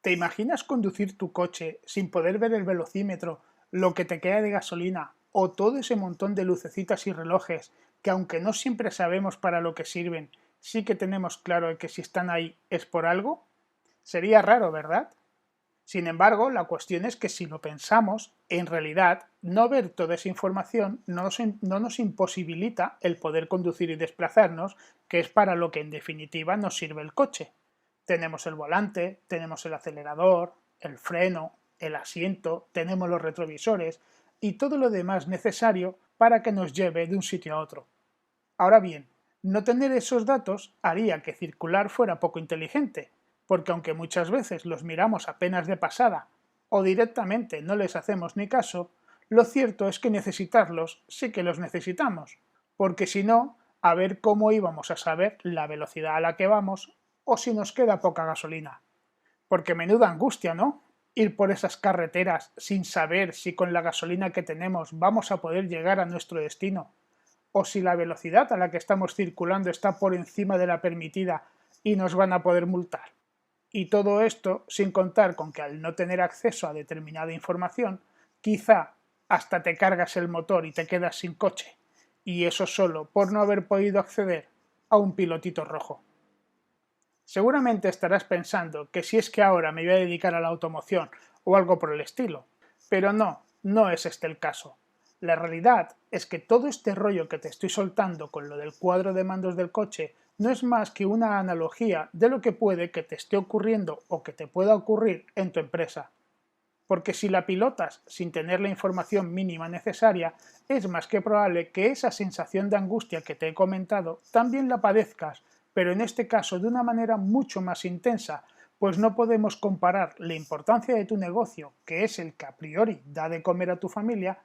¿Te imaginas conducir tu coche sin poder ver el velocímetro, lo que te queda de gasolina o todo ese montón de lucecitas y relojes que aunque no siempre sabemos para lo que sirven, sí que tenemos claro que si están ahí es por algo? Sería raro, ¿verdad? Sin embargo, la cuestión es que si lo pensamos, en realidad no ver toda esa información no nos imposibilita el poder conducir y desplazarnos, que es para lo que en definitiva nos sirve el coche. Tenemos el volante, tenemos el acelerador, el freno, el asiento, tenemos los retrovisores y todo lo demás necesario para que nos lleve de un sitio a otro. Ahora bien, no tener esos datos haría que circular fuera poco inteligente, porque aunque muchas veces los miramos apenas de pasada o directamente no les hacemos ni caso, lo cierto es que necesitarlos sí que los necesitamos, porque si no, a ver cómo íbamos a saber la velocidad a la que vamos o si nos queda poca gasolina. Porque menuda angustia, ¿no? Ir por esas carreteras sin saber si con la gasolina que tenemos vamos a poder llegar a nuestro destino, o si la velocidad a la que estamos circulando está por encima de la permitida y nos van a poder multar. Y todo esto sin contar con que al no tener acceso a determinada información, quizá hasta te cargas el motor y te quedas sin coche. Y eso solo por no haber podido acceder a un pilotito rojo. Seguramente estarás pensando que si es que ahora me voy a dedicar a la automoción o algo por el estilo, pero no es este el caso. La realidad es que todo este rollo que te estoy soltando con lo del cuadro de mandos del coche no es más que una analogía de lo que puede que te esté ocurriendo o que te pueda ocurrir en tu empresa. Porque si la pilotas sin tener la información mínima necesaria, es más que probable que esa sensación de angustia que te he comentado también la padezcas, pero en este caso de una manera mucho más intensa, pues no podemos comparar la importancia de tu negocio, que es el que a priori da de comer a tu familia,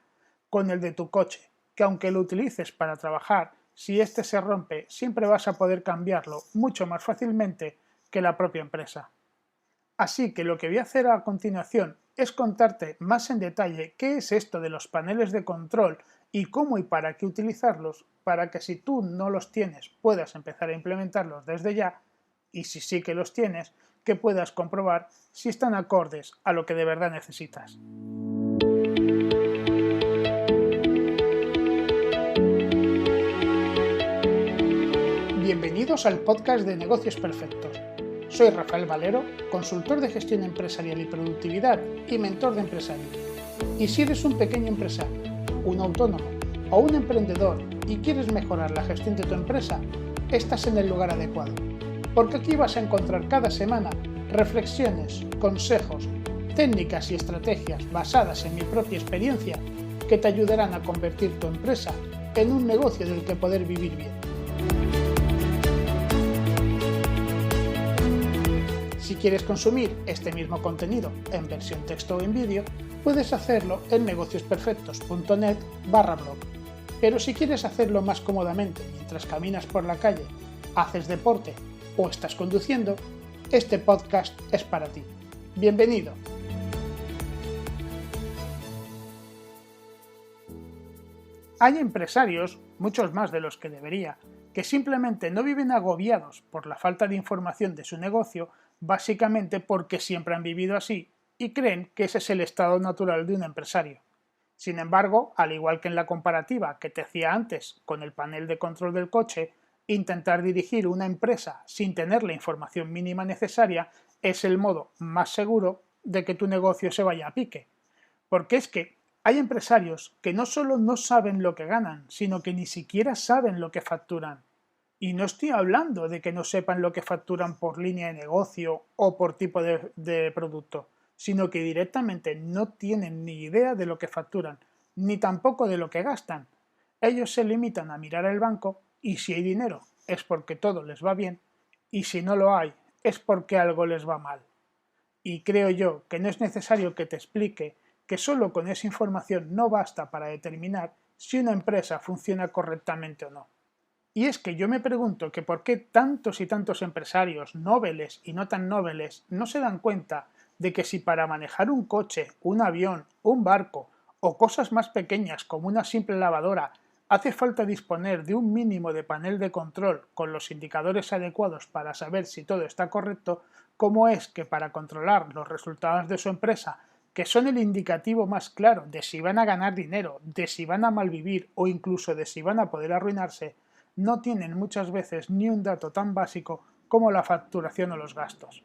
con el de tu coche, que aunque lo utilices para trabajar, si éste se rompe, siempre vas a poder cambiarlo mucho más fácilmente que la propia empresa. Así que lo que voy a hacer a continuación es contarte más en detalle qué es esto de los paneles de control y cómo y para qué utilizarlos, para que si tú no los tienes puedas empezar a implementarlos desde ya, y si sí que los tienes, que puedas comprobar si están acordes a lo que de verdad necesitas. Bienvenidos al podcast de Negocios Perfectos. Soy Rafael Valero, consultor de gestión empresarial y productividad y mentor de empresarios. Y si eres un pequeño empresario, un autónomo o un emprendedor y quieres mejorar la gestión de tu empresa, estás en el lugar adecuado. Porque aquí vas a encontrar cada semana reflexiones, consejos, técnicas y estrategias basadas en mi propia experiencia que te ayudarán a convertir tu empresa en un negocio del que poder vivir bien. Si quieres consumir este mismo contenido en versión texto o en vídeo, puedes hacerlo en negociosperfectos.net/blog. Pero si quieres hacerlo más cómodamente mientras caminas por la calle, haces deporte o estás conduciendo, este podcast es para ti. Bienvenido. Hay empresarios, muchos más de los que debería, que simplemente no viven agobiados por la falta de información de su negocio, básicamente porque siempre han vivido así y creen que ese es el estado natural de un empresario. Sin embargo, al igual que en la comparativa que te hacía antes con el panel de control del coche, intentar dirigir una empresa sin tener la información mínima necesaria es el modo más seguro de que tu negocio se vaya a pique. Porque es que hay empresarios que no solo no saben lo que ganan, sino que ni siquiera saben lo que facturan. Y no estoy hablando de que no sepan lo que facturan por línea de negocio o por tipo de producto, sino que directamente no tienen ni idea de lo que facturan, ni tampoco de lo que gastan. Ellos se limitan a mirar el banco y si hay dinero es porque todo les va bien y si no lo hay es porque algo les va mal. Y creo yo que no es necesario que te explique que solo con esa información no basta para determinar si una empresa funciona correctamente o no. Y es que yo me pregunto que por qué tantos y tantos empresarios, nobles y no tan nobles, no se dan cuenta de que si para manejar un coche, un avión, un barco o cosas más pequeñas como una simple lavadora hace falta disponer de un mínimo de panel de control con los indicadores adecuados para saber si todo está correcto, como es que para controlar los resultados de su empresa, que son el indicativo más claro de si van a ganar dinero, de si van a malvivir o incluso de si van a poder arruinarse, no tienen muchas veces ni un dato tan básico como la facturación o los gastos.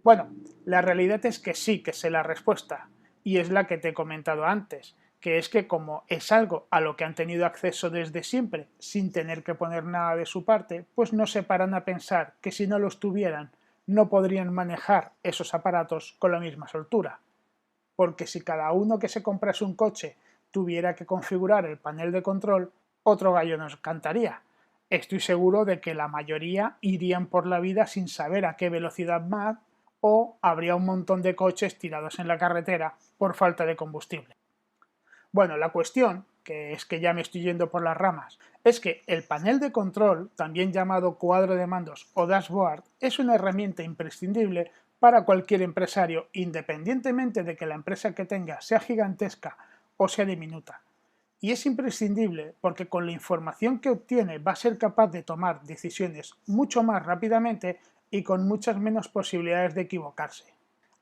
Bueno, la realidad es que sí que sé la respuesta, y es la que te he comentado antes, que es que como es algo a lo que han tenido acceso desde siempre, sin tener que poner nada de su parte, pues no se paran a pensar que si no los tuvieran, no podrían manejar esos aparatos con la misma soltura. Porque si cada uno que se comprase un coche tuviera que configurar el panel de control, otro gallo nos cantaría. Estoy seguro de que la mayoría irían por la vida sin saber a qué velocidad van o habría un montón de coches tirados en la carretera por falta de combustible. Bueno, la cuestión, que es que ya me estoy yendo por las ramas, es que el panel de control, también llamado cuadro de mandos o dashboard, es una herramienta imprescindible para cualquier empresario, independientemente de que la empresa que tenga sea gigantesca o sea diminuta. Y es imprescindible porque con la información que obtiene va a ser capaz de tomar decisiones mucho más rápidamente y con muchas menos posibilidades de equivocarse.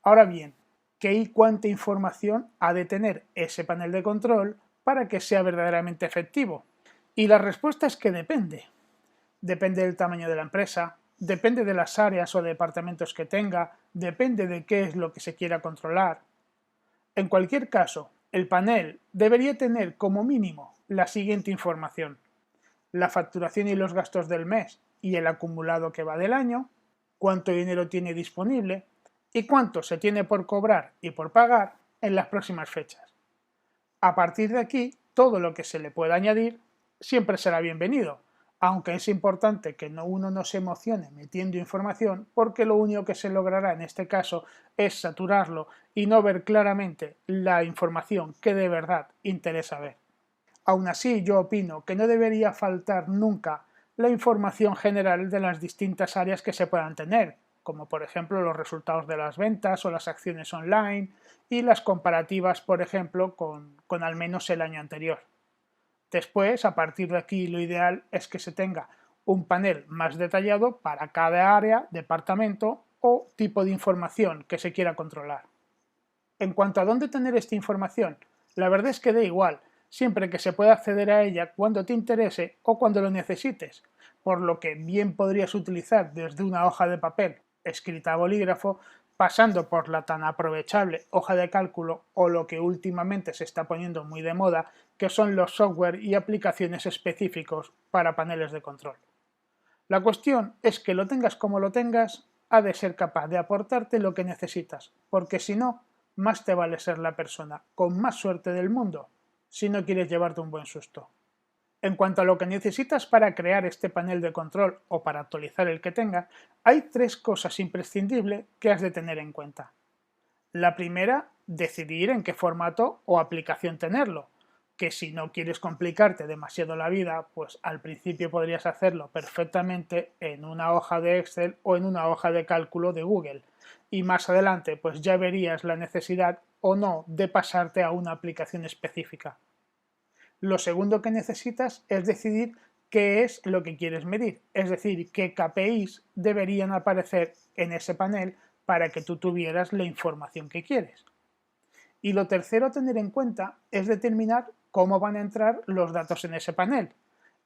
Ahora bien, ¿qué y cuánta información ha de tener ese panel de control para que sea verdaderamente efectivo? Y la respuesta es que depende. Depende del tamaño de la empresa, depende de las áreas o departamentos que tenga, depende de qué es lo que se quiera controlar. En cualquier caso, el panel debería tener como mínimo la siguiente información: la facturación y los gastos del mes y el acumulado que va del año, cuánto dinero tiene disponible y cuánto se tiene por cobrar y por pagar en las próximas fechas. A partir de aquí, todo lo que se le pueda añadir siempre será bienvenido, aunque es importante que uno no se emocione metiendo información, porque lo único que se logrará en este caso es saturarlo y no ver claramente la información que de verdad interesa ver. Aún así, yo opino que no debería faltar nunca la información general de las distintas áreas que se puedan tener, como por ejemplo los resultados de las ventas o las acciones online y las comparativas, por ejemplo, con al menos el año anterior. Después, a partir de aquí, lo ideal es que se tenga un panel más detallado para cada área, departamento o tipo de información que se quiera controlar. En cuanto a dónde tener esta información, la verdad es que da igual, siempre que se pueda acceder a ella cuando te interese o cuando lo necesites, por lo que bien podrías utilizar desde una hoja de papel escrita a bolígrafo, pasando por la tan aprovechable hoja de cálculo o lo que últimamente se está poniendo muy de moda, que son los software y aplicaciones específicos para paneles de control. La cuestión es que lo tengas como lo tengas, ha de ser capaz de aportarte lo que necesitas, porque si no, más te vale ser la persona con más suerte del mundo si no quieres llevarte un buen susto. En cuanto a lo que necesitas para crear este panel de control o para actualizar el que tengas, hay tres cosas imprescindibles que has de tener en cuenta. La primera, decidir en qué formato o aplicación tenerlo, que si no quieres complicarte demasiado la vida, pues al principio podrías hacerlo perfectamente en una hoja de Excel o en una hoja de cálculo de Google, y más adelante pues ya verías la necesidad o no de pasarte a una aplicación específica. Lo segundo que necesitas es decidir qué es lo que quieres medir, es decir, qué KPIs deberían aparecer en ese panel para que tú tuvieras la información que quieres. Y lo tercero a tener en cuenta es determinar cómo van a entrar los datos en ese panel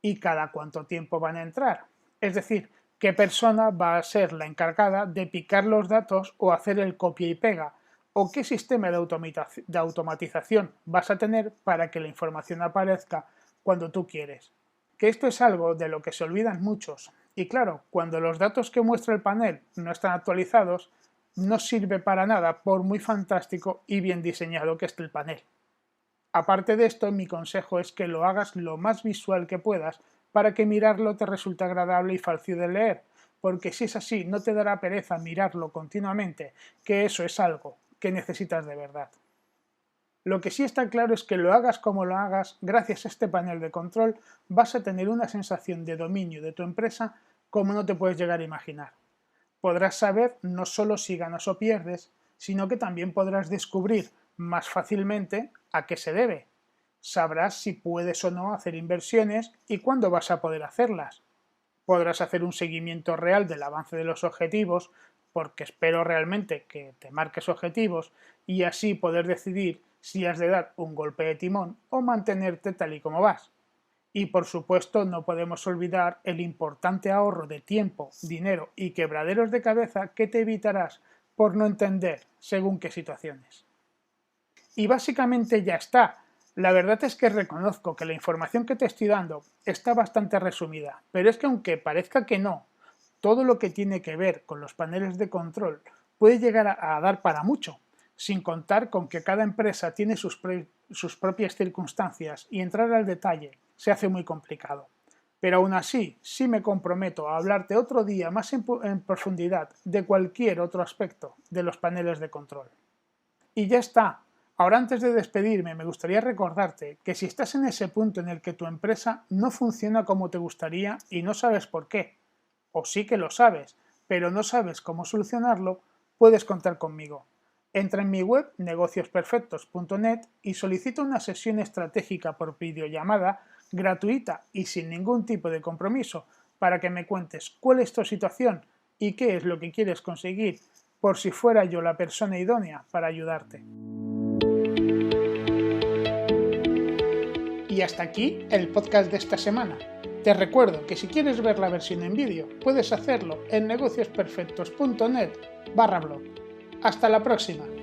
y cada cuánto tiempo van a entrar. Es decir, qué persona va a ser la encargada de picar los datos o hacer el copia y pega, o qué sistema de automatización vas a tener para que la información aparezca cuando tú quieres. Que esto es algo de lo que se olvidan muchos. Y claro, cuando los datos que muestra el panel no están actualizados, no sirve para nada por muy fantástico y bien diseñado que esté el panel. Aparte de esto, mi consejo es que lo hagas lo más visual que puedas para que mirarlo te resulte agradable y fácil de leer, porque si es así no te dará pereza mirarlo continuamente, que eso es algo que necesitas de verdad. Lo que sí está claro es que lo hagas como lo hagas, gracias a este panel de control vas a tener una sensación de dominio de tu empresa como no te puedes llegar a imaginar. Podrás saber no solo si ganas o pierdes, sino que también podrás descubrir más fácilmente a qué se debe. sabrás si puedes o no hacer inversiones y cuándo vas a poder hacerlas. Podrás hacer un seguimiento real del avance de los objetivos, porque espero realmente que te marques objetivos y así poder decidir si has de dar un golpe de timón o mantenerte tal y como vas. Y por supuesto no podemos olvidar el importante ahorro de tiempo, dinero y quebraderos de cabeza que te evitarás por no entender según qué situaciones. Y básicamente ya está. La verdad es que reconozco que la información que te estoy dando está bastante resumida, pero es que aunque parezca que no, todo lo que tiene que ver con los paneles de control puede llegar a dar para mucho, sin contar con que cada empresa tiene sus propias circunstancias y entrar al detalle se hace muy complicado. Pero aún así, sí me comprometo a hablarte otro día más en profundidad de cualquier otro aspecto de los paneles de control. Y ya está. Ahora, antes de despedirme, me gustaría recordarte que si estás en ese punto en el que tu empresa no funciona como te gustaría y no sabes por qué, o sí que lo sabes, pero no sabes cómo solucionarlo, puedes contar conmigo. Entra en mi web negociosperfectos.net y solicita una sesión estratégica por videollamada gratuita y sin ningún tipo de compromiso para que me cuentes cuál es tu situación y qué es lo que quieres conseguir, por si fuera yo la persona idónea para ayudarte. Y hasta aquí el podcast de esta semana. Te recuerdo que si quieres ver la versión en vídeo, puedes hacerlo en negociosperfectos.net/blog. Hasta la próxima.